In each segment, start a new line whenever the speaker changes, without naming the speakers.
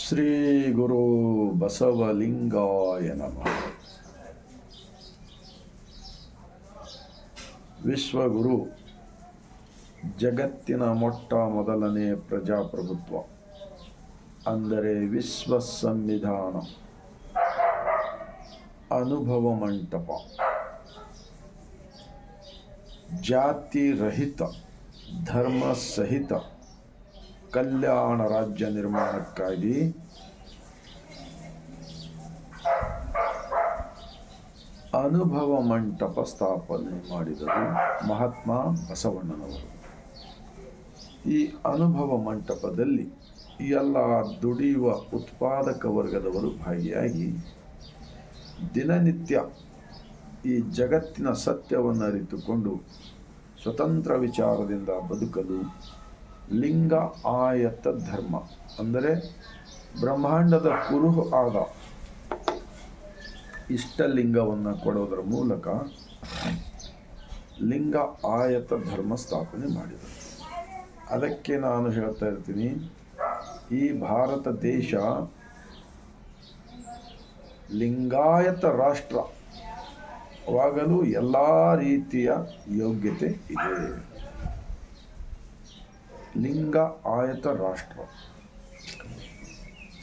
ಶ್ರೀ ಗುರು ಬಸವಲಿಂಗಾಯ ನಮಃ. ವಿಶ್ವಗುರು ಜಗತ್ತಿನ ಮೊಟ್ಟ ಮೊದಲನೇ ಪ್ರಜಾಪ್ರಭುತ್ವ ಅಂದರೆ ವಿಶ್ವ ಸಂವಿಧಾನ, ಅನುಭವ ಮಂಟಪ, ಜಾತಿ ರಹಿತ ಧರ್ಮ ಸಹಿತ ಕಲ್ಯಾಣ ರಾಜ್ಯ ನಿರ್ಮಾಣಕ್ಕಾಗಿ ಅನುಭವ ಮಂಟಪ ಸ್ಥಾಪನೆ ಮಾಡಿದರು ಮಹಾತ್ಮ ಬಸವಣ್ಣನವರು. ಈ ಅನುಭವ ಮಂಟಪದಲ್ಲಿ ಎಲ್ಲ ದುಡಿಯುವ ಉತ್ಪಾದಕ ವರ್ಗದವರು ಭಾಗಿಯಾಗಿ ದಿನನಿತ್ಯ ಈ ಜಗತ್ತಿನ ಸತ್ಯವನ್ನು ಅರಿತುಕೊಂಡು ಸ್ವತಂತ್ರ ವಿಚಾರದಿಂದ ಬದುಕಲು ಲಿಂಗ ಆಯತ ಧರ್ಮ ಅಂದರೆ ಬ್ರಹ್ಮಾಂಡದ ಕುರುಹು ಆದ ಇಷ್ಟಲಿಂಗವನ್ನು ಕೊಡೋದರ ಮೂಲಕ ಲಿಂಗ ಆಯತ ಧರ್ಮ ಸ್ಥಾಪನೆ ಮಾಡಿದರು. ಅದಕ್ಕೆ ನಾನು ಹೇಳ್ತಾ ಇರ್ತೀನಿ, ಈ ಭಾರತ ದೇಶ ಲಿಂಗಾಯತ ರಾಷ್ಟ್ರವಾಗಲು ಎಲ್ಲ ರೀತಿಯ ಯೋಗ್ಯತೆ ಇದೆ. ಲಿಂಗ ಆಯತ ರಾಷ್ಟ್ರ.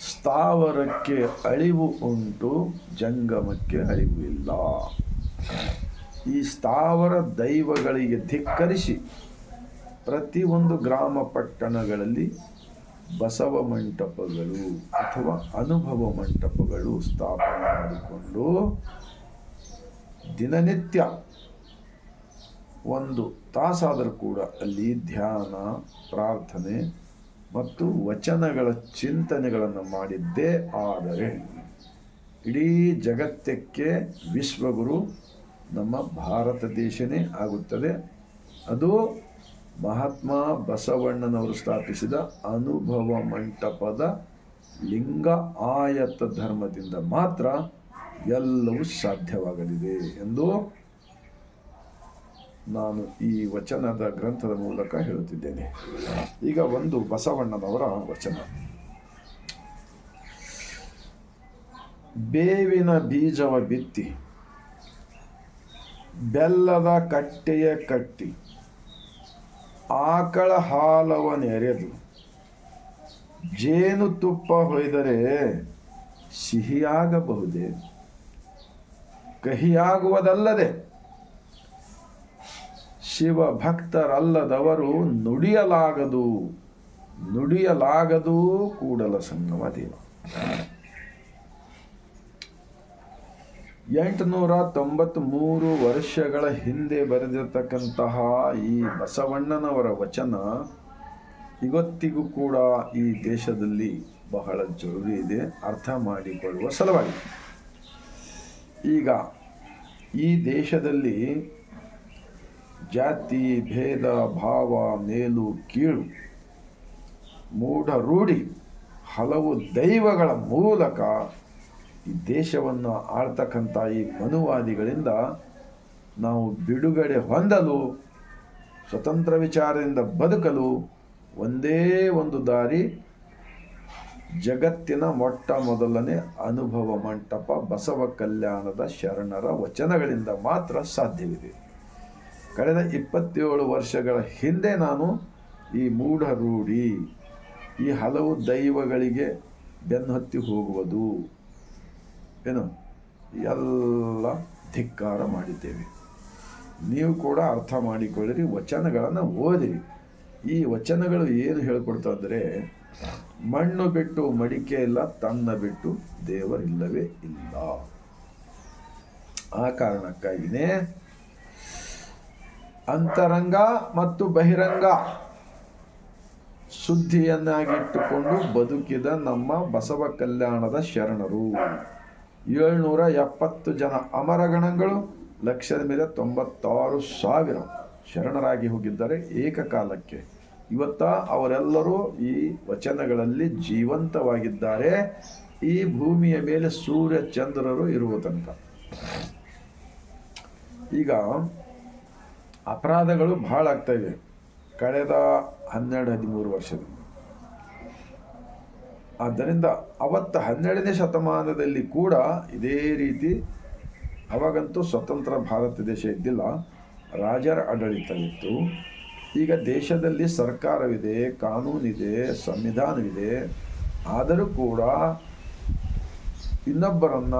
ಸ್ಥಾವರಕ್ಕೆ ಅಳಿವು ಉಂಟು, ಜಂಗಮಕ್ಕೆ ಅಳಿವು ಇಲ್ಲ. ಈ ಸ್ಥಾವರ ದೈವಗಳಿಗೆ ಧಿಕ್ಕರಿಸಿ ಪ್ರತಿಯೊಂದು ಗ್ರಾಮ ಪಟ್ಟಣಗಳಲ್ಲಿ ಬಸವ ಮಂಟಪಗಳು ಅಥವಾ ಅನುಭವ ಮಂಟಪಗಳು ಸ್ಥಾಪನೆ ಮಾಡಿಕೊಂಡು ದಿನನಿತ್ಯ ಒಂದು ತಾಸಾದರೂ ಕೂಡ ಅಲ್ಲಿ ಧ್ಯಾನ, ಪ್ರಾರ್ಥನೆ ಮತ್ತು ವಚನಗಳ ಚಿಂತನೆಗಳನ್ನು ಮಾಡಿದ್ದೇ ಆದರೆ ಇಡೀ ಜಗತ್ತಕ್ಕೆ ವಿಶ್ವಗುರು ನಮ್ಮ ಭಾರತ ದೇಶನೇ ಆಗುತ್ತದೆ. ಅದು ಮಹಾತ್ಮ ಬಸವಣ್ಣನವರು ಸ್ಥಾಪಿಸಿದ ಅನುಭವ ಮಂಟಪದ ಲಿಂಗ ಆಯತ ಧರ್ಮದಿಂದ ಮಾತ್ರ ಎಲ್ಲವೂ ಸಾಧ್ಯವಾಗಲಿದೆ ಎಂದು ನಾನು ಈ ವಚನದ ಗ್ರಂಥದ ಮೂಲಕ ಹೇಳುತ್ತಿದ್ದೇನೆ. ಈಗ ಒಂದು ಬಸವಣ್ಣನವರ ವಚನ. ಬೇವಿನ ಬೀಜವ ಬಿತ್ತಿ, ಬೆಲ್ಲದ ಕಟ್ಟೆಯ ಕಟ್ಟಿ, ಆಕಳ ಹಾಲವ ನೆರೆದು, ಜೇನು ತುಪ್ಪ ಹೊಯ್ದರೆ ಸಿಹಿಯಾಗಬಹುದೇ? ಕಹಿಯಾಗುವುದಲ್ಲದೆ ಶಿವ ಭಕ್ತರಲ್ಲದವರು ನುಡಿಯಲಾಗದು ಕೂಡಲ ಸಂಗಮ ದೇವ. 893 ವರ್ಷಗಳ ಹಿಂದೆ ಬರೆದಿರತಕ್ಕಂತಹ ಈ ಬಸವಣ್ಣನವರ ವಚನ ಇವತ್ತಿಗೂ ಕೂಡ ಈ ದೇಶದಲ್ಲಿ ಬಹಳ ಜರೂರಿ ಇದೆ, ಅರ್ಥ ಮಾಡಿಕೊಳ್ಳುವ ಸಲುವಾಗಿ. ಈಗ ಈ ದೇಶದಲ್ಲಿ ಜಾತಿ ಭೇದ ಭಾವ, ಮೇಲು ಕೀಳು, ಮೂಢ ರೂಢಿ, ಹಲವು ದೈವಗಳ ಮೂಲಕ ಈ ದೇಶವನ್ನು ಆಳ್ತಕ್ಕಂಥ ಈ ಮನುವಾದಿಗಳಿಂದ ನಾವು ಬಿಡುಗಡೆ ಹೊಂದಲು, ಸ್ವತಂತ್ರ ವಿಚಾರದಿಂದ ಬದುಕಲು ಒಂದೇ ಒಂದು ದಾರಿ, ಜಗತ್ತಿನ ಮೊಟ್ಟ ಮೊದಲನೇ ಅನುಭವ ಮಂಟಪ ಬಸವ ಕಲ್ಯಾಣದ ಶರಣರ ವಚನಗಳಿಂದ ಮಾತ್ರ ಸಾಧ್ಯವಿದೆ. ಕಳೆದ 27 ವರ್ಷಗಳ ಹಿಂದೆ ನಾನು ಈ ಮೂಢ ರೂಢಿ, ಈ ಹಲವು ದೈವಗಳಿಗೆ ಬೆನ್ನತ್ತಿ ಹೋಗುವುದು ಎಲ್ಲ ಧಿಕ್ಕಾರ ಮಾಡಿದ್ದೇವೆ. ನೀವು ಕೂಡ ಅರ್ಥ ಮಾಡಿಕೊಳ್ಳಿರಿ, ವಚನಗಳನ್ನು ಓದಿರಿ. ಈ ವಚನಗಳು ಏನು ಹೇಳ್ಕೊಡ್ತಾವಂದರೆ, ಮಣ್ಣು ಬಿಟ್ಟು ಮಡಿಕೆ ಇಲ್ಲ, ತನ್ನ ಬಿಟ್ಟು ದೇವರಿಲ್ಲವೇ ಇಲ್ಲ. ಆ ಕಾರಣಕ್ಕಾಗಿಯೇ ಅಂತರಂಗ ಮತ್ತು ಬಹಿರಂಗ ಶುದ್ಧಿಯನ್ನಾಗಿಟ್ಟುಕೊಂಡು ಬದುಕಿದ ನಮ್ಮ ಬಸವ ಕಲ್ಯಾಣದ ಶರಣರು 770 ಜನ ಅಮರಗಣಗಳು, ಲಕ್ಷದ ಮೇಲೆ 96,000 ಶರಣರಾಗಿ ಹೋಗಿದ್ದಾರೆ ಏಕಕಾಲಕ್ಕೆ. ಇವತ್ತ ಅವರೆಲ್ಲರೂ ಈ ವಚನಗಳಲ್ಲಿ ಜೀವಂತವಾಗಿದ್ದಾರೆ, ಈ ಭೂಮಿಯ ಮೇಲೆ ಸೂರ್ಯ ಚಂದ್ರರು ಇರುವ ತನಕ. ಈಗ ಅಪರಾಧಗಳು ಬಹಳ ಆಗ್ತಾ ಇವೆ ಕಳೆದ 12-13 ವರ್ಷದಿಂದ. ಆದ್ದರಿಂದ ಅವತ್ತು 12ನೇ ಶತಮಾನದಲ್ಲಿ ಕೂಡ ಇದೇ ರೀತಿ, ಅವಾಗಂತೂ ಸ್ವತಂತ್ರ ಭಾರತ ದೇಶ ಇದ್ದಿಲ್ಲ, ರಾಜರ ಆಡಳಿತವಿತ್ತು. ಈಗ ದೇಶದಲ್ಲಿ ಸರ್ಕಾರವಿದೆ, ಕಾನೂನಿದೆ, ಸಂವಿಧಾನವಿದೆ. ಆದರೂ ಕೂಡ ಇನ್ನೊಬ್ಬರನ್ನ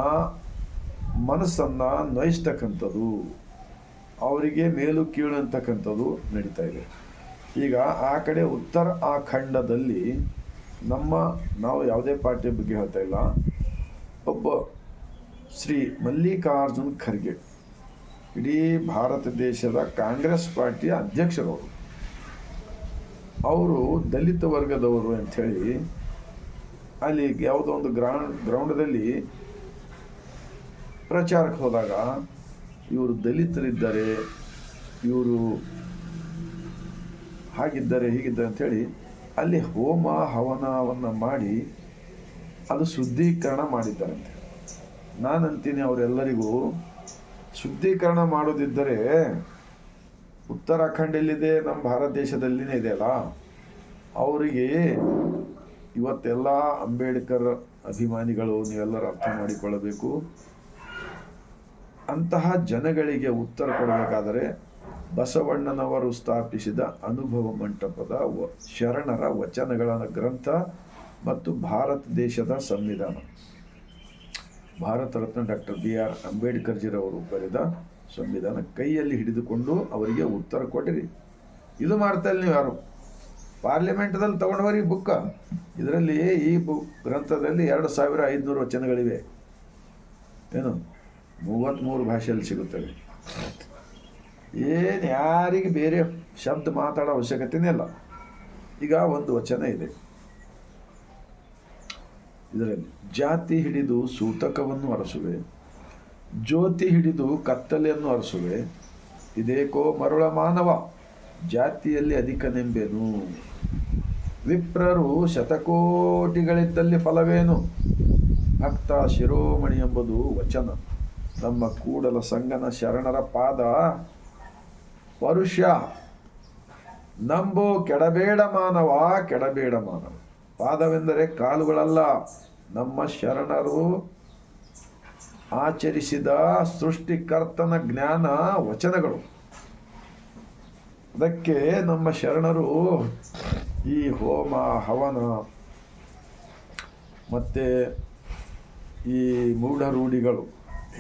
ಮನಸ್ಸನ್ನು ನೋಯಿಸ್ತಕ್ಕಂಥದ್ದು, ಅವರಿಗೆ ಮೇಲು ಕೀಳು ಅಂತಕ್ಕಂಥದ್ದು ನಡೀತಾ ಇದೆ. ಈಗ ಆ ಕಡೆ ಉತ್ತರ ಆ ಖಂಡದಲ್ಲಿ ನಾವು ಯಾವುದೇ ಪಾರ್ಟಿಯ ಬಗ್ಗೆ ಹೇಳ್ತಾ ಇಲ್ಲ, ಒಬ್ಬ ಶ್ರೀ ಮಲ್ಲಿಕಾರ್ಜುನ್ ಖರ್ಗೆ ಇಡೀ ಭಾರತ ದೇಶದ ಕಾಂಗ್ರೆಸ್ ಪಾರ್ಟಿಯ ಅಧ್ಯಕ್ಷರವರು. ಅವರು ದಲಿತ ವರ್ಗದವರು ಅಂಥೇಳಿ ಅಲ್ಲಿ ಯಾವುದೋ ಒಂದು ಗ್ರೌಂಡಲ್ಲಿ ಪ್ರಚಾರಕ್ಕೆ ಹೋದಾಗ ಇವರು ದಲಿತರಿದ್ದಾರೆ, ಇವರು ಹಾಗಿದ್ದಾರೆ ಹೀಗಿದ್ದಾರೆ ಅಂಥೇಳಿ ಅಲ್ಲಿ ಹೋಮ ಹವನವನ್ನು ಮಾಡಿ ಅದು ಶುದ್ಧೀಕರಣ ಮಾಡಿದ್ದಾರಂತೆ. ನಾನಂತೀನಿ ಅವರೆಲ್ಲರಿಗೂ ಶುದ್ಧೀಕರಣ ಮಾಡೋದಿದ್ದರೆ ಉತ್ತರಾಖಂಡ್ ಎಲ್ಲಿದೆ, ನಮ್ಮ ಭಾರತ ದೇಶದಲ್ಲಿನೇ ಇದೆಯಲ್ಲ, ಅವರಿಗೆ ಇವತ್ತೆಲ್ಲ ಅಂಬೇಡ್ಕರ್ ಅಭಿಮಾನಿಗಳು ನೀವೆಲ್ಲರೂ ಅರ್ಥ ಮಾಡಿಕೊಳ್ಳಬೇಕು. ಅಂತಹ ಜನಗಳಿಗೆ ಉತ್ತರ ಕೊಡಬೇಕಾದರೆ ಬಸವಣ್ಣನವರು ಸ್ಥಾಪಿಸಿದ ಅನುಭವ ಮಂಟಪದ ಶರಣರ ವಚನಗಳ ಗ್ರಂಥ ಮತ್ತು ಭಾರತ ದೇಶದ ಸಂವಿಧಾನ, ಭಾರತ ರತ್ನ ಡಾಕ್ಟರ್ BR ಅಂಬೇಡ್ಕರ್ಜಿರವರು ಬರೆದ ಸಂವಿಧಾನ ಕೈಯಲ್ಲಿ ಹಿಡಿದುಕೊಂಡು ಅವರಿಗೆ ಉತ್ತರ ಕೊಟ್ಟಿರಿ. ಇದು ಮಾಡ್ತಾ ಇಲ್ಲ ನೀವು ಯಾರು. ಪಾರ್ಲಿಮೆಂಟ್ದಲ್ಲಿ ತಗೊಂಡವರಿ ಬುಕ್ಕ. ಇದರಲ್ಲಿ ಈ ಗ್ರಂಥದಲ್ಲಿ 2500 ವಚನಗಳಿವೆ. ಏನು 33 ಭಾಷೆಯಲ್ಲಿ ಸಿಗುತ್ತವೆ. ಏನು ಯಾರಿಗೆ ಬೇರೆ ಶಬ್ದ ಮಾತಾಡೋ ಅವಶ್ಯಕತೆನೇ ಇಲ್ಲ. ಈಗ ಒಂದು ವಚನ ಇದೆ ಇದರಲ್ಲಿ, ಜಾತಿ ಹಿಡಿದು ಸೂತಕವನ್ನು ಅರಸುವೆ, ಜ್ಯೋತಿ ಹಿಡಿದು ಕತ್ತಲೆಯನ್ನು ಅರಸುವೆ, ಇದೇಕೋ ಮರುಳ ಮಾನವ ಜಾತಿಯಲ್ಲಿ ಅಧಿಕನೆಂಬೆನು, ವಿಪ್ರರು ಶತಕೋಟಿಗಳಿದ್ದಲ್ಲಿ ಫಲವೇನು, ಭಕ್ತ ಶಿರೋಮಣಿ ಎಂಬುದು ವಚನ, ನಮ್ಮ ಕೂಡಲ ಸಂಗನ ಶರಣರ ಪಾದ ಪರುಷ, ನಂಬೋ ಕೆಡಬೇಡ ಮಾನವ, ಕೆಡಬೇಡ ಮಾನವ. ಪಾದವೆಂದರೆ ಕಾಲುಗಳಲ್ಲ, ನಮ್ಮ ಶರಣರು ಆಚರಿಸಿದ ಸೃಷ್ಟಿಕರ್ತನ ಜ್ಞಾನ ವಚನಗಳು. ಅದಕ್ಕೆ ನಮ್ಮ ಶರಣರು ಈ ಹೋಮ ಹವನ ಮತ್ತು ಈ ಮೂಢ ರೂಢಿಗಳು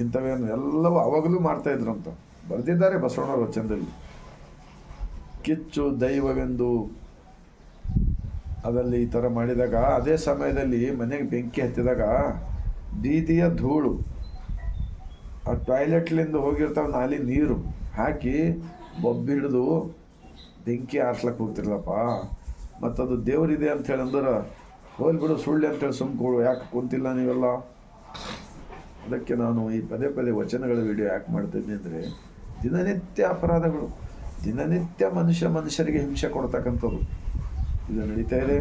ಇಂಥವೇನು ಎಲ್ಲವೂ ಅವಾಗಲೂ ಮಾಡ್ತಾಯಿದ್ರಂತ ಬರೆದಿದ್ದಾರೆ ಬಸವಣ್ಣವ್ರ ವಚನದಲ್ಲಿ. ಕಿಚ್ಚು ದೈವವೆಂದು ಅದಲ್ಲಿ ಈ ಥರ ಮಾಡಿದಾಗ, ಅದೇ ಸಮಯದಲ್ಲಿ ಮನೆಗೆ ಬೆಂಕಿ ಹತ್ತಿದಾಗ ಬೀದಿಯ ಧೂಳು, ಆ ಟಾಯ್ಲೆಟ್ಲಿಂದ ಹೋಗಿರ್ತಾವೆ ನಾಲಿ ನೀರು ಹಾಕಿ ಬೊಬ್ಬಿ ಹಿಡಿದು ಬೆಂಕಿ ಆರ್ಸ್ಲಕ್ಕೆ ಹೋಗ್ತಿರ್ಲಪ್ಪ. ಮತ್ತು ಅದು ದೇವರಿದೆ ಅಂಥೇಳಿ ಅಂದ್ರೆ ಹೋಗಿ ಬಿಡು ಸುಳ್ಳು ಅಂತೇಳಿ ಸುಮ್ಕೊಳು, ಯಾಕೆ ಕುಂತಿಲ್ಲ ನೀವೆಲ್ಲ. ಅದಕ್ಕೆ ನಾನು ಈ ಪದೇ ಪದೇ ವಚನಗಳ ವಿಡಿಯೋ ಯಾಕೆ ಮಾಡ್ತಿದ್ದೀನಿ ಅಂದರೆ, ದಿನನಿತ್ಯ ಅಪರಾಧಗಳು, ದಿನನಿತ್ಯ ಮನುಷ್ಯರಿಗೆ ಹಿಂಸೆ ಕೊಡ್ತಕ್ಕಂಥದ್ದು ಇದು ನಡೀತಾ ಇದೆ.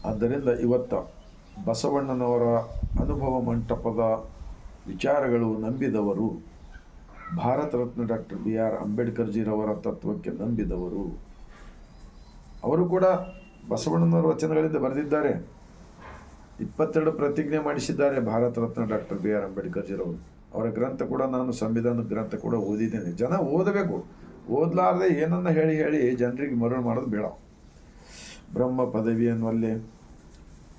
ಆದ್ದರಿಂದ ಇವತ್ತು ಬಸವಣ್ಣನವರ ಅನುಭವ ಮಂಟಪದ ವಿಚಾರಗಳು ನಂಬಿದವರು, ಭಾರತ ರತ್ನ ಡಾಕ್ಟರ್ BR ಅಂಬೇಡ್ಕರ್ಜಿರವರ ತತ್ವಕ್ಕೆ ನಂಬಿದವರು, ಅವರು ಕೂಡ ಬಸವಣ್ಣನವರ ವಚನಗಳಿಂದ ಬರೆದಿದ್ದಾರೆ. 22 ಪ್ರತಿಜ್ಞೆ ಮಾಡಿಸಿದ್ದಾರೆ ಭಾರತ ರತ್ನ ಡಾಕ್ಟರ್ BR ಅಂಬೇಡ್ಕರ್ಜಿರವರು. ಅವರ ಗ್ರಂಥ ಕೂಡ ನಾನು ಸಂವಿಧಾನದ ಗ್ರಂಥ ಕೂಡ ಓದಿದ್ದೇನೆ. ಜನ ಓದಬೇಕು, ಓದಲಾರದೆ ಏನನ್ನ ಹೇಳಿ ಜನರಿಗೆ ಮರಳು ಮಾಡೋದು ಬೇಡ. ಬ್ರಹ್ಮ ಪದವಿ ಅನ್ನುವಲ್ಲಿ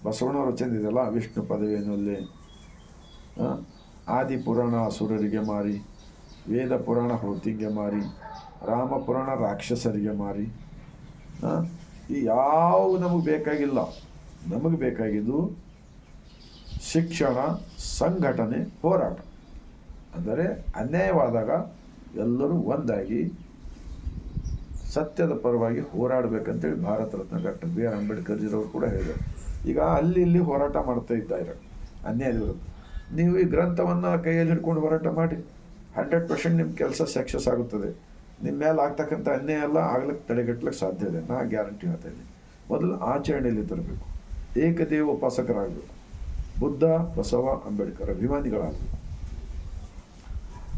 ಬಸವಣ್ಣವ್ರ ವಚನ ಇದೆಯಲ್ಲ, ವಿಷ್ಣು ಪದವಿ ಅನ್ನುವಲ್ಲಿ, ಆದಿ ಪುರಾಣ ಅಸುರರಿಗೆ ಮಾರಿ, ವೇದ ಪುರಾಣ ಹೌತಿಗೆ ಮಾರಿ, ರಾಮ ಪುರಾಣ ರಾಕ್ಷಸರಿಗೆ ಮಾರಿ. ಈ ಯಾವ ನಮಗೆ ಬೇಕಾಗಿಲ್ಲ. ನಮಗೆ ಬೇಕಾಗಿದ್ದು ಶಿಕ್ಷಣ, ಸಂಘಟನೆ, ಹೋರಾಟ. ಅಂದರೆ ಅನ್ಯಾಯವಾದಾಗ ಎಲ್ಲರೂ ಒಂದಾಗಿ ಸತ್ಯದ ಪರವಾಗಿ ಹೋರಾಡಬೇಕಂತೇಳಿ ಭಾರತ ರತ್ನ ಡಾಕ್ಟರ್ BR ಅಂಬೇಡ್ಕರ್ಜಿರವರು ಕೂಡ ಹೇಳಿದರು. ಈಗ ಅಲ್ಲಿ ಇಲ್ಲಿ ಹೋರಾಟ ಮಾಡ್ತಾ ಇದ್ದಾರೆ ಅನ್ಯಾಯದ ವಿರುದ್ಧ. ನೀವು ಈ ಗ್ರಂಥವನ್ನು ಕೈಯಲ್ಲಿ ಹಿಡ್ಕೊಂಡು ಹೋರಾಟ ಮಾಡಿ, 100% ನಿಮ್ಮ ಕೆಲಸ ಸಕ್ಸಸ್ ಆಗುತ್ತದೆ. ನಿಮ್ಮ ಮೇಲೆ ಆಗ್ತಕ್ಕಂಥ ಅನ್ಯಾಯ ಎಲ್ಲ ಆಗ್ಲಿಕ್ಕೆ ತಡೆಗಟ್ಟಲಿಕ್ಕೆ ಸಾಧ್ಯ ಇದೆ. ನಾ ಗ್ಯಾರಂಟಿ ಹೇಳ್ತಾ ಇದ್ದೀನಿ. ಮೊದಲು ಆಚರಣೆಯಲ್ಲಿ ತರಬೇಕು, ಏಕದೇವ ಉಪಾಸಕರಾಗಬೇಕು, ಬುದ್ಧ ಬಸವ ಅಂಬೇಡ್ಕರ್ ಅಭಿಮಾನಿಗಳಾಗಬೇಕು.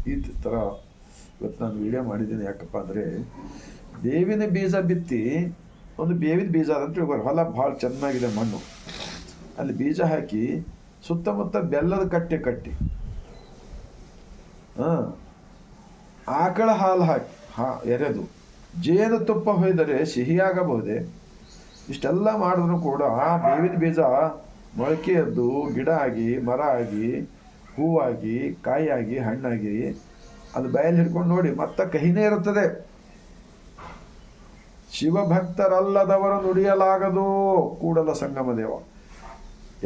ಈ ಥರ ಇವತ್ತು ನಾನು ವಿಡಿಯೋ ಮಾಡಿದ್ದೀನಿ. ಯಾಕಪ್ಪ ಅಂದರೆ, ಬೇವಿನ ಬೀಜ ಬಿತ್ತಿ ಒಂದು ಬೇವಿನ ಬೀಜ ಅಂತ ತಿಳ್ಕೊರಿ. ಹೊಲ ಭಾಳ ಚೆನ್ನಾಗಿದೆ ಮಣ್ಣು, ಅಲ್ಲಿ ಬೀಜ ಹಾಕಿ ಸುತ್ತಮುತ್ತ ಬೆಲ್ಲದ ಕಟ್ಟಿ ಆಕಳ ಹಾಲು ಹಾಕಿ ಎರೆದು ಜೇನುತುಪ್ಪ ಹೊಯ್ದರೆ ಸಿಹಿಯಾಗಬಹುದೇ? ಇಷ್ಟೆಲ್ಲ ಮಾಡಿದ್ರು ಕೂಡ ಆ ಬೇವಿನ ಬೀಜ ಮೊಳಕೆ ಎದ್ದು ಗಿಡ ಆಗಿ ಮರ ಆಗಿ ಹೂವಾಗಿ ಕಾಯಿಯಾಗಿ ಹಣ್ಣಾಗಿ ಅದು ಬಾಯಲ್ಲಿ ಹಿಡ್ಕೊಂಡು ನೋಡಿ ಮತ್ತೆ ಕಹಿನೇ ಇರುತ್ತದೆ. ಶಿವಭಕ್ತರಲ್ಲದವರು ನುಡಿಯಲಾಗದು ಕೂಡಲ ಸಂಗಮ ದೇವ.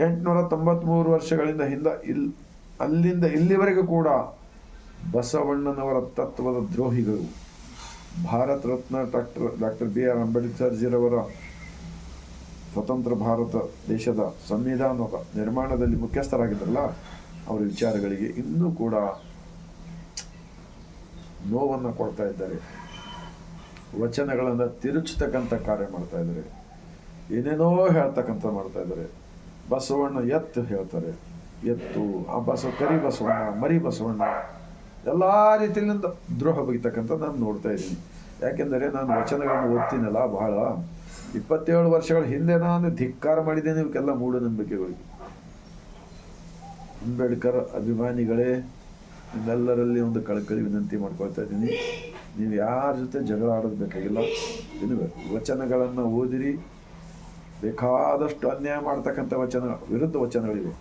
893 ವರ್ಷಗಳಿಂದ ಅಲ್ಲಿಂದ ಇಲ್ಲಿವರೆಗೂ ಕೂಡ ಬಸವಣ್ಣನವರ ತತ್ವದ ದ್ರೋಹಿಗಳು, ಭಾರತ ರತ್ನ ಡಾಕ್ಟರ್ BR ಅಂಬೇಡ್ಕರ್ಜಿರವರ ಸ್ವತಂತ್ರ ಭಾರತ ದೇಶದ ಸಂವಿಧಾನದ ನಿರ್ಮಾಣದಲ್ಲಿ ಮುಖ್ಯಸ್ಥರಾಗಿದ್ದರಲ್ಲ, ಅವರ ವಿಚಾರಗಳಿಗೆ ಇನ್ನೂ ಕೂಡ ನೋವನ್ನು ಕೊಡ್ತಾ ಇದ್ದಾರೆ. ವಚನಗಳನ್ನು ತಿರುಚತಕ್ಕಂಥ ಕಾರ್ಯ ಮಾಡ್ತಾ ಇದ್ದಾರೆ, ಏನೇನೋ ಹೇಳ್ತಕ್ಕಂಥ ಮಾಡ್ತಾ ಇದ್ದಾರೆ. ಬಸವಣ್ಣ ಎತ್ತು ಹೇಳ್ತಾರೆ, ಎತ್ತು ಆ ಕರಿ ಬಸವಣ್ಣ, ಮರಿ ಬಸವಣ್ಣ, ಎಲ್ಲ ರೀತಿಯಿಂದ ದ್ರೋಹ ಬಗೆತಕ್ಕಂಥ ನಾನು ನೋಡ್ತಾ ಇದ್ದೀನಿ. ಯಾಕೆಂದರೆ ನಾನು ವಚನಗಳನ್ನು ಓದ್ತೀನಲ್ಲ ಬಹಳ. 27 ವರ್ಷಗಳ ಹಿಂದೆ ನಾನು ಧಿಕ್ಕಾರ ಮಾಡಿದ್ದೇನೆ ಇವಕ್ಕೆಲ್ಲ ಮೂಢನಂಬಿಕೆಗಳಿಗೆ. ಅಂಬೇಡ್ಕರ್ ಅಭಿಮಾನಿಗಳೇ, ನಿಮ್ಮೆಲ್ಲರಲ್ಲಿ ಒಂದು ಕಳಕಳಿ ವಿನಂತಿ ಮಾಡ್ಕೊಳ್ತಾ ಇದ್ದೀನಿ, ನೀವು ಯಾರ ಜೊತೆ ಜಗಳ ಆಡೋದು ಬೇಕಾಗಿಲ್ಲ. ವಚನಗಳನ್ನು ಓದಿರಿ. ಬೇಕಾದಷ್ಟು ಅನ್ಯಾಯ ಮಾಡ್ತಕ್ಕಂಥ ವಿರುದ್ಧ ವಚನಗಳಿವೆ,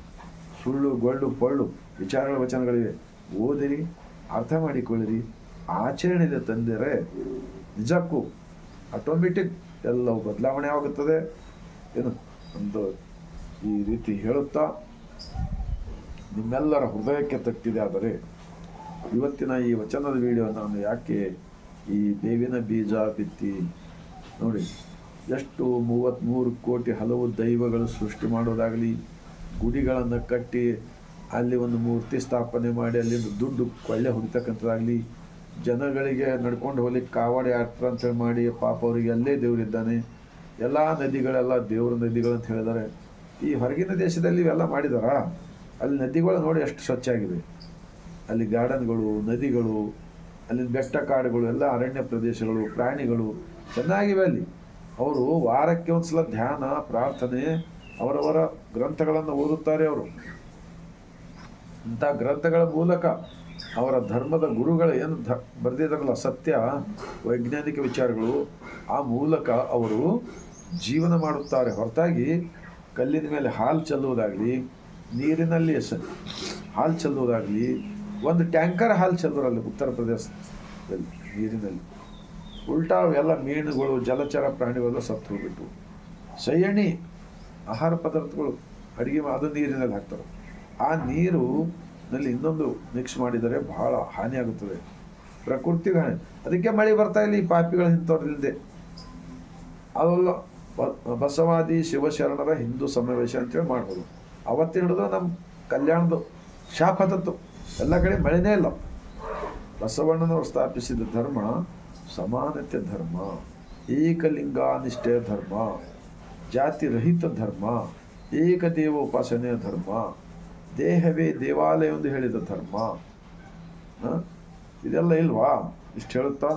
ಸುಳ್ಳು ಗೊಳ್ಳು ಪೊಳ್ಳು ವಿಚಾರಗಳ ವಚನಗಳಿವೆ. ಓದಿರಿ, ಅರ್ಥ ಮಾಡಿಕೊಳ್ಳಿರಿ, ಆಚರಣೆಗೆ ತಂದರೆ ನಿಜಕ್ಕೂ ಆಟೋಮೆಟಿಕ್ ಎಲ್ಲವೂ ಬದಲಾವಣೆ ಆಗುತ್ತದೆ ಏನು ಒಂದು ಈ ರೀತಿ ಹೇಳುತ್ತಾ ನಿಮ್ಮೆಲ್ಲರ ಹೃದಯಕ್ಕೆ ತಟ್ಟಿದೆ. ಆದರೆ ಇವತ್ತಿನ ಈ ವಚನದ ವಿಡಿಯೋ ನಾನು ಯಾಕೆ ಈ ಬೇವಿನ ಬೀಜ ಬಿತ್ತಿ ನೋಡಿ, ಎಷ್ಟು 33 ಕೋಟಿ ಹಲವು ದೈವಗಳು ಸೃಷ್ಟಿ ಮಾಡೋದಾಗಲಿ, ಗುಡಿಗಳನ್ನು ಕಟ್ಟಿ ಅಲ್ಲಿ ಒಂದು ಮೂರ್ತಿ ಸ್ಥಾಪನೆ ಮಾಡಿ ಅಲ್ಲಿಂದ ದುಡ್ಡು ಕೊಳ್ಳೆ ಹೊಡಿತಕ್ಕಂಥದ್ದಾಗಲಿ, ಜನಗಳಿಗೆ ನಡ್ಕೊಂಡು ಹೋಗ್ಲಿಕ್ಕೆ ಕಾವಾಡಿ ಯಾತ್ರೆ ಅಂತೇಳಿ ಮಾಡಿ ಪಾಪ ಅವರಿಗೆ ಅಲ್ಲೇ ದೇವರಿದ್ದಾನೆ, ಎಲ್ಲ ನದಿಗಳೆಲ್ಲ ದೇವ್ರ ನದಿಗಳು ಅಂತ ಹೇಳಿದ್ದಾರೆ. ಈ ಹೊರಗಿನ ದೇಶದಲ್ಲಿ ಇವೆಲ್ಲ ಮಾಡಿದಾರ? ಅಲ್ಲಿ ನದಿಗಳು ನೋಡಿ ಎಷ್ಟು ಸ್ವಚ್ಛ ಆಗಿದೆ, ಅಲ್ಲಿ ಗಾರ್ಡನ್ಗಳು, ನದಿಗಳು, ಅಲ್ಲಿನ ಬೆಟ್ಟ ಕಾಡುಗಳು, ಎಲ್ಲ ಅರಣ್ಯ ಪ್ರದೇಶಗಳು, ಪ್ರಾಣಿಗಳು ಚೆನ್ನಾಗಿವೆ ಅಲ್ಲಿ. ಅವರು ವಾರಕ್ಕೆ ಒಂದ್ಸಲ ಧ್ಯಾನ ಪ್ರಾರ್ಥನೆ ಅವರವರ ಗ್ರಂಥಗಳನ್ನು ಓದುತ್ತಾರೆ. ಅವರು ಇಂಥ ಗ್ರಂಥಗಳ ಮೂಲಕ ಅವರ ಧರ್ಮದ ಗುರುಗಳು ಏನು ಬರೆದಿದ್ದಾರಲ್ಲ ಸತ್ಯ ವೈಜ್ಞಾನಿಕ ವಿಚಾರಗಳು, ಆ ಮೂಲಕ ಅವರು ಜೀವನ ಮಾಡುತ್ತಾರೆ. ಹೊರತಾಗಿ ಕಲ್ಲಿನ ಮೇಲೆ ಹಾಲು ಚೆಲ್ಲುವುದಾಗಲಿ, ನೀರಿನಲ್ಲಿ ಹಾಲು ಚೆಲ್ಲುವುದಾಗಲಿ, ಒಂದು ಟ್ಯಾಂಕರ್ ಹಾಲು ಚೆಲ್ಲೋರಲ್ಲಿ ಉತ್ತರ ಪ್ರದೇಶದಲ್ಲಿ ನೀರಿನಲ್ಲಿ ಉಲ್ಟಾ ಎಲ್ಲ ಮೀನುಗಳು ಜಲಚರ ಪ್ರಾಣಿಗಳೆಲ್ಲ ಸತ್ತು ಹೋಗ್ಬಿಟ್ಟು, ಸೈಯಣಿ ಆಹಾರ ಪದಾರ್ಥಗಳು ಅಡುಗೆ ಅದು ನೀರಿನಲ್ಲಿ ಹಾಕ್ತಾರೆ. ಆ ನೀರು ನಲ್ಲಿ ಇನ್ನೊಂದು ಮಿಕ್ಸ್ ಮಾಡಿದರೆ ಬಹಳ ಹಾನಿಯಾಗುತ್ತದೆ, ಪ್ರಕೃತಿಗೆ ಹಾನಿ. ಅದಕ್ಕೆ ಮಳೆ ಬರ್ತಾ ಇಲ್ಲ ಈ ಪಾಪಿಗಳ ಇಂಥವ್ರಲ್ಲಿದೆ. ಅದೆಲ್ಲ ಬಸವಾದಿ ಶಿವಶರಣರ ಹಿಂದೂ ಸಮಾವೇಶ ಅಂತೇಳಿ ಮಾಡ್ಬೋದು. ಅವತ್ತಿನ ಹಿಡಿದು ನಮ್ಮ ಕಲ್ಯಾಣದ ಶಾಪ ಹತ್ತತ್ತು, ಎಲ್ಲ ಕಡೆ ಮಳೆನೇ ಇಲ್ಲ. ಬಸವಣ್ಣನವರು ಸ್ಥಾಪಿಸಿದ ಧರ್ಮ ಸಮಾನತೆ ಧರ್ಮ, ಏಕಲಿಂಗಾನಿಷ್ಠೆಯ ಧರ್ಮ, ಜಾತಿ ರಹಿತ ಧರ್ಮ, ಏಕದೇವ ಉಪಾಸನೆಯ ಧರ್ಮ, ದೇಹವೇ ದೇವಾಲಯ ಎಂದು ಹೇಳಿದ ಧರ್ಮ. ಇದೆಲ್ಲ ಇಲ್ವಾ? ಇಷ್ಟು ಹೇಳುತ್ತಾ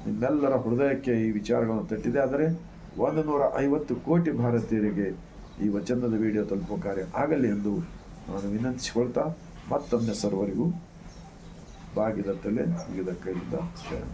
ನಿಮ್ಮೆಲ್ಲರ ಹೃದಯಕ್ಕೆ ಈ ವಿಚಾರಗಳನ್ನು ತಟ್ಟಿದೆ. ಆದರೆ 150 ಕೋಟಿ ಭಾರತೀಯರಿಗೆ ಈ ವಚನದ ವಿಡಿಯೋ ತಲುಪುವ ಕಾರ್ಯ ಆಗಲಿ ಎಂದು ನಾನು ವಿನಂತಿಸಿಕೊಳ್ತಾ ಮತ್ತೊಮ್ಮೆ ಸರ್ವರಿಗೂ ಬಾಗಿದ ತಲೆ ಮುಗಿದ ಕೈಯಿಂದ ಶರಣ.